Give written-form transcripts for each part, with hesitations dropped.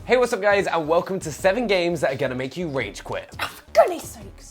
Hey, what's up guys, and welcome to 7 games that are gonna make you rage quit. For goodness sakes.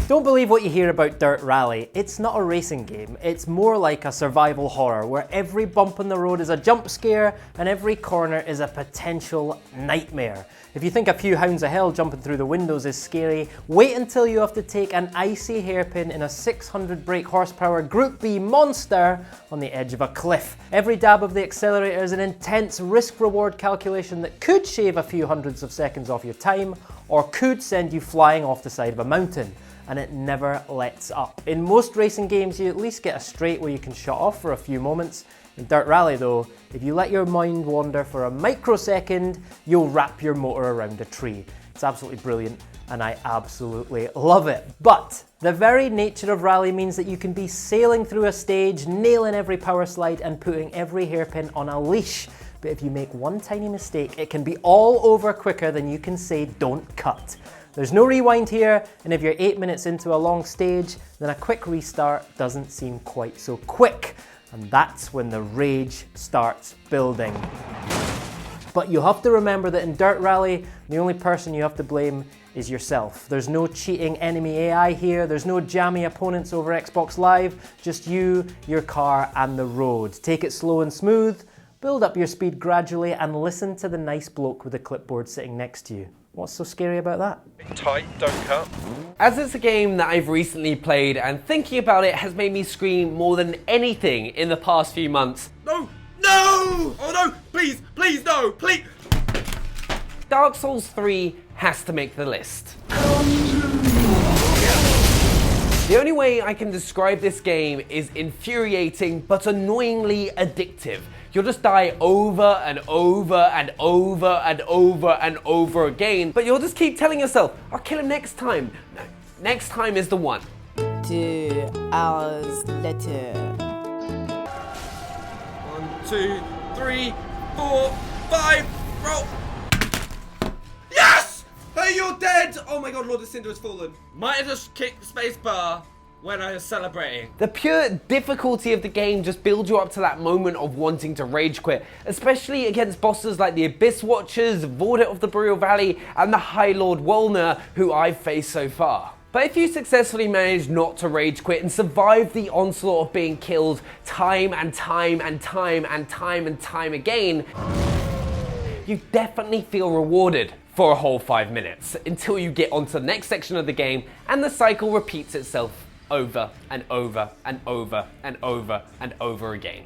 Don't believe what you hear about Dirt Rally. It's not a racing game, it's more like a survival horror where every bump on the road is a jump scare and every corner is a potential nightmare. If you think a few hounds of hell jumping through the windows is scary, wait until you have to take an icy hairpin in a 600 brake horsepower Group B monster on the edge of a cliff. Every dab of the accelerator is an intense risk-reward calculation that could shave a few hundreds of seconds off your time or could send you flying off the side of a mountain. And it never lets up. In most racing games, you at least get a straight where you can shut off for a few moments. In Dirt Rally though, if you let your mind wander for a microsecond, you'll wrap your motor around a tree. It's absolutely brilliant, and I absolutely love it. But the very nature of rally means that you can be sailing through a stage, nailing every power slide and putting every hairpin on a leash. But if you make one tiny mistake, it can be all over quicker than you can say don't cut. There's no rewind here, and if you're 8 minutes into a long stage, then a quick restart doesn't seem quite so quick. And that's when the rage starts building. But you have to remember that in Dirt Rally, the only person you have to blame is yourself. There's no cheating enemy AI here, there's no jammy opponents over Xbox Live, just you, your car, and the road. Take it slow and smooth, build up your speed gradually, and listen to the nice bloke with the clipboard sitting next to you. What's so scary about that? Tight, don't cut. As it's a game that I've recently played, and thinking about it has made me scream more than anything in the past few months. No! No! Oh no! Please! Please no! Please! Dark Souls 3 has to make the list. The only way I can describe this game is infuriating but annoyingly addictive. You'll just die over and over and over and over and over again, but you'll just keep telling yourself, I'll kill him next time. No, next time is the one. 2 hours later. 1, 2, 3, 4, 5, roll! Yes! Hey, you're dead! Oh my god, Lord of Cinder has fallen. Might have just kicked the space bar when I was celebrating. The pure difficulty of the game just builds you up to that moment of wanting to rage quit, especially against bosses like the Abyss Watchers, Vordet of the Burial Valley, and the High Lord Wolner, who I've faced so far. But if you successfully manage not to rage quit and survive the onslaught of being killed time and time and time and time and time again, you definitely feel rewarded for a whole 5 minutes until you get onto the next section of the game and the cycle repeats itself over and over and over and over and over again.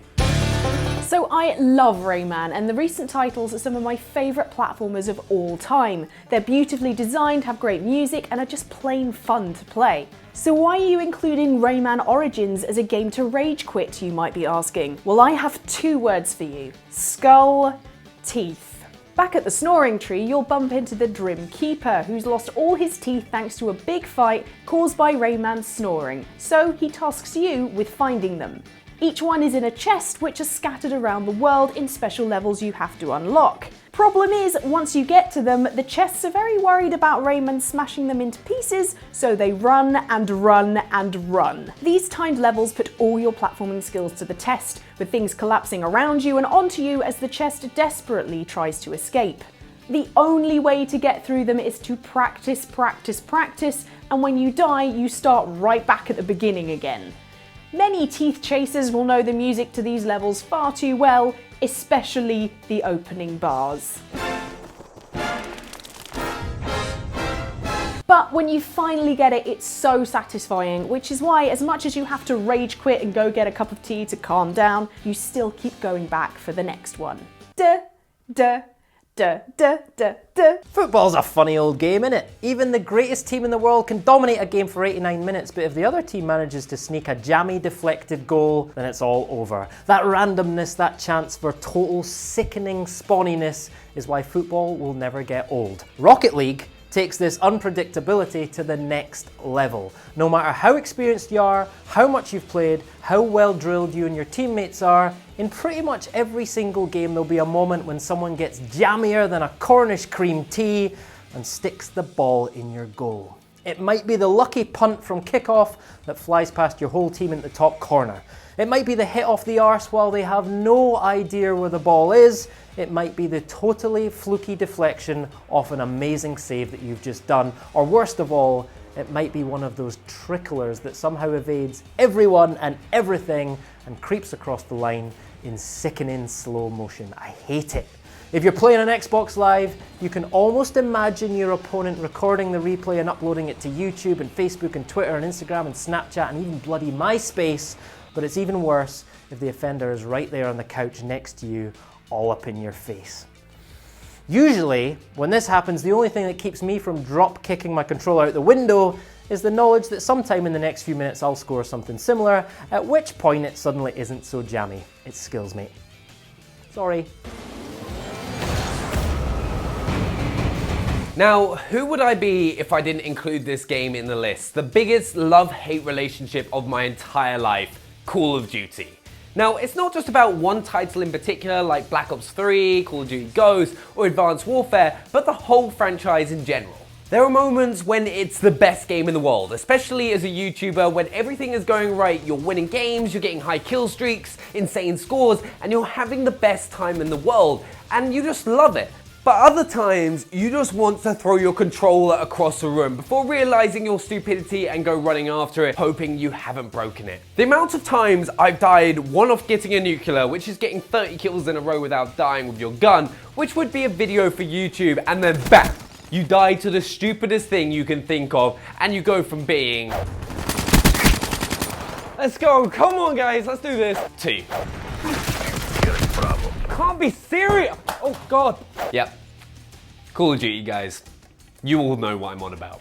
So I love Rayman, and the recent titles are some of my favourite platformers of all time. They're beautifully designed, have great music, and are just plain fun to play. So why are you including Rayman Origins as a game to rage quit, you might be asking? Well, I have 2 words for you. Skull, teeth. Back at the snoring tree, you'll bump into the Grim Keeper, who's lost all his teeth thanks to a big fight caused by Rayman's snoring. So he tasks you with finding them. Each one is in a chest which are scattered around the world in special levels you have to unlock. Problem is, once you get to them, the chests are very worried about Rayman smashing them into pieces, so they run and run and run. These timed levels put all your platforming skills to the test, with things collapsing around you and onto you as the chest desperately tries to escape. The only way to get through them is to practice, practice, practice, and when you die, you start right back at the beginning again. Many teeth chasers will know the music to these levels far too well, especially the opening bars. But when you finally get it, it's so satisfying, which is why as much as you have to rage quit and go get a cup of tea to calm down, you still keep going back for the next one. Duh, duh. Duh, duh, duh, duh. Football's a funny old game, innit? Even the greatest team in the world can dominate a game for 89 minutes, but if the other team manages to sneak a jammy deflected goal, then it's all over. That randomness, that chance for total sickening spawniness is why football will never get old. Rocket League takes this unpredictability to the next level. No matter how experienced you are, how much you've played, how well drilled you and your teammates are, in pretty much every single game there'll be a moment when someone gets jammier than a Cornish cream tea and sticks the ball in your goal. It might be the lucky punt from kickoff that flies past your whole team in the top corner. It might be the hit off the arse while they have no idea where the ball is. It might be the totally fluky deflection off an amazing save that you've just done. Or worst of all, it might be one of those tricklers that somehow evades everyone and everything and creeps across the line in sickening slow motion. I hate it. If you're playing on Xbox Live, you can almost imagine your opponent recording the replay and uploading it to YouTube and Facebook and Twitter and Instagram and Snapchat and even bloody MySpace, but it's even worse if the offender is right there on the couch next to you, all up in your face. Usually, when this happens, the only thing that keeps me from drop kicking my controller out the window is the knowledge that sometime in the next few minutes I'll score something similar, at which point it suddenly isn't so jammy. It's skills, mate. Sorry. Now, who would I be if I didn't include this game in the list? The biggest love-hate relationship of my entire life, Call of Duty. Now, it's not just about one title in particular like Black Ops 3, Call of Duty Ghosts, or Advanced Warfare, but the whole franchise in general. There are moments when it's the best game in the world, especially as a YouTuber when everything is going right, you're winning games, you're getting high kill streaks, insane scores, and you're having the best time in the world, and you just love it. But other times, you just want to throw your controller across the room before realizing your stupidity and go running after it, hoping you haven't broken it. The amount of times I've died, one off getting a nuclear, which is getting 30 kills in a row without dying with your gun, which would be a video for YouTube, and then bam, you die to the stupidest thing you can think of, and you go from being, let's go, come on guys, let's do this, to, can't be serious, oh god. Yep, Call of Duty guys, you all know what I'm on about.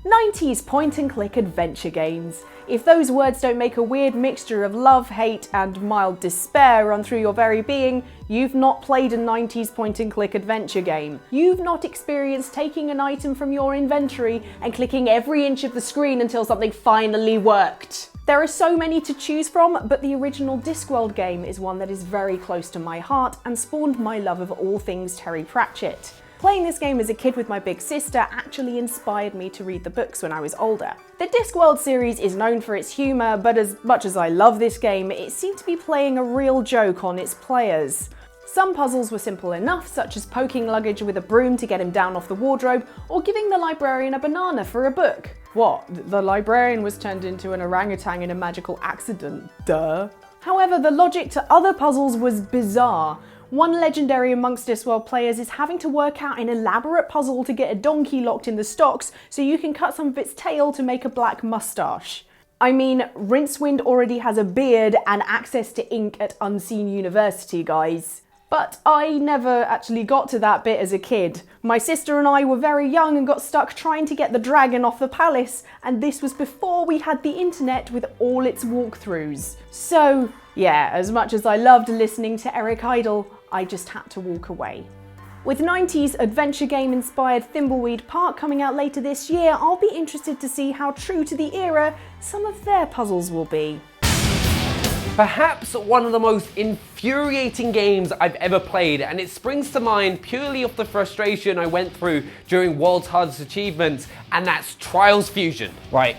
90s point-and-click adventure games. If those words don't make a weird mixture of love, hate, and mild despair run through your very being, you've not played a 90s point-and-click adventure game. You've not experienced taking an item from your inventory and clicking every inch of the screen until something finally worked. There are so many to choose from, but the original Discworld game is one that is very close to my heart and spawned my love of all things Terry Pratchett. Playing this game as a kid with my big sister actually inspired me to read the books when I was older. The Discworld series is known for its humour, but as much as I love this game, it seemed to be playing a real joke on its players. Some puzzles were simple enough, such as poking luggage with a broom to get him down off the wardrobe, or giving the librarian a banana for a book. What? The librarian was turned into an orangutan in a magical accident, duh. However, the logic to other puzzles was bizarre. One legendary amongst Discworld players is having to work out an elaborate puzzle to get a donkey locked in the stocks so you can cut some of its tail to make a black mustache. I mean, Rincewind already has a beard and access to ink at Unseen University, guys. But I never actually got to that bit as a kid. My sister and I were very young and got stuck trying to get the dragon off the palace, and this was before we had the internet with all its walkthroughs. So yeah, as much as I loved listening to Eric Idle, I just had to walk away. With 90s adventure game inspired Thimbleweed Park coming out later this year, I'll be interested to see how true to the era some of their puzzles will be. Perhaps one of the most infuriating games I've ever played, and it springs to mind purely off the frustration I went through during World's Hardest Achievements, and that's Trials Fusion. Right,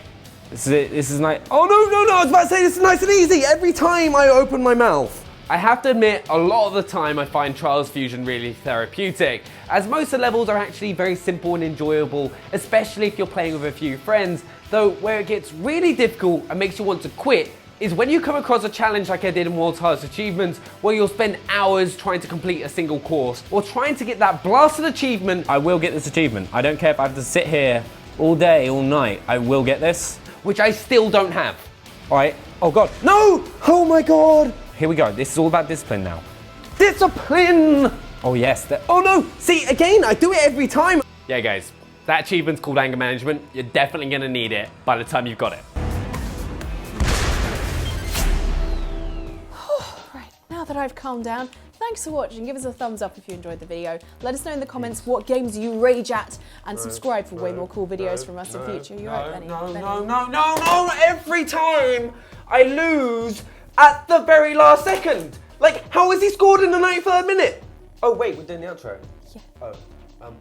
this is it, this is nice. Oh no, I was about to say this is nice and easy every time I open my mouth. I have to admit, a lot of the time I find Trials Fusion really therapeutic, as most of the levels are actually very simple and enjoyable, especially if you're playing with a few friends, though where it gets really difficult and makes you want to quit is when you come across a challenge like I did in World's Hardest Achievements, where you'll spend hours trying to complete a single course, or trying to get that blasted achievement. I will get this achievement. I don't care if I have to sit here all day, all night. I will get this. Which I still don't have. All right. Oh God. No! Oh my God! Here we go. This is all about discipline now. Discipline! Oh yes. Oh no! See, again, I do it every time. Yeah guys, that achievement's called anger management. You're definitely gonna need it by the time you've got it. Now that I've calmed down, thanks for watching. Give us a thumbs up if you enjoyed the video. Let us know in the comments what games you rage at, and subscribe for way more cool videos from us in future. You're right, Benny. No, every time I lose at the very last second. Like, how has he scored in the 93rd minute? Oh wait, we're doing the outro. here. Oh,